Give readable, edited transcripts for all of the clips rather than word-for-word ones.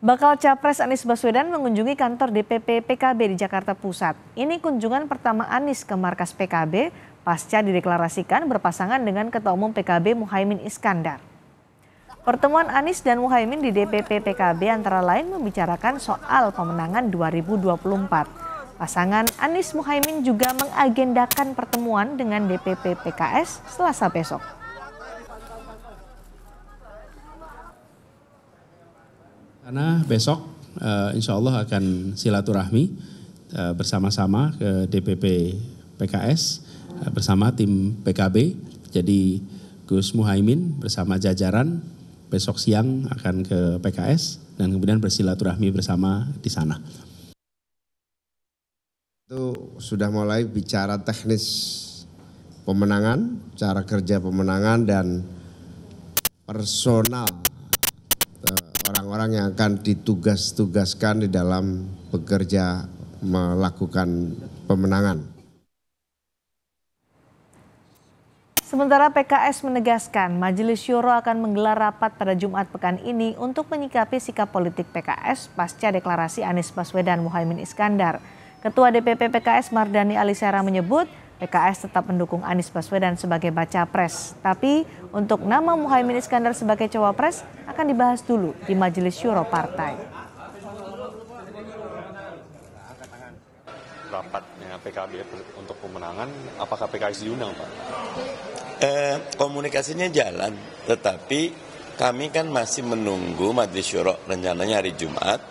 Bakal Capres Anies Baswedan mengunjungi kantor DPP PKB di Jakarta Pusat. Ini kunjungan pertama Anies ke markas PKB pasca dideklarasikan berpasangan dengan Ketua Umum PKB Muhaimin Iskandar. Pertemuan Anies dan Muhaimin di DPP PKB antara lain membicarakan soal pemenangan 2024. Pasangan Anies Muhaimin juga mengagendakan pertemuan dengan DPP PKS Selasa besok. Karena besok insya Allah akan silaturahmi bersama-sama ke DPP PKS bersama tim PKB. Jadi Gus Muhaimin bersama jajaran besok siang akan ke PKS dan kemudian bersilaturahmi bersama di sana. Itu sudah mulai bicara teknis pemenangan, cara kerja pemenangan dan personal orang-orang yang akan ditugaskan di dalam bekerja melakukan pemenangan. Sementara PKS menegaskan Majelis Syuro akan menggelar rapat pada Jumat pekan ini untuk menyikapi sikap politik PKS pasca deklarasi Anies Baswedan Muhaimin Iskandar. Ketua DPP PKS Mardani Alisera menyebut PKS tetap mendukung Anies Baswedan sebagai baca pres. Tapi untuk nama Muhaimin Iskandar sebagai cawapres akan dibahas dulu di Majelis Syuro Partai. Rapatnya PKB untuk pemenangan, apakah PKS diundang, Pak? Komunikasinya jalan, tetapi kami kan masih menunggu Majelis Syuro, rencananya hari Jumat,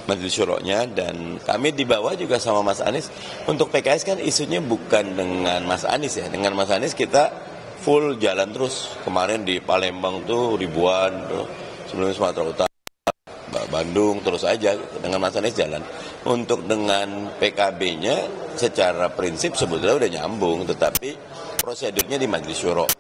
Majelis Syuronya, dan kami di bawah juga sama Mas Anies. Untuk PKS kan isunya bukan dengan Mas Anies ya, dengan Mas Anies kita full jalan terus. Kemarin di Palembang tuh ribuan, tuh sebelumnya Sumatera Utara, Bandung, terus aja dengan Mas Anies jalan. Untuk dengan PKB-nya secara prinsip sebetulnya udah nyambung, tetapi prosedurnya di Majelis Syuro.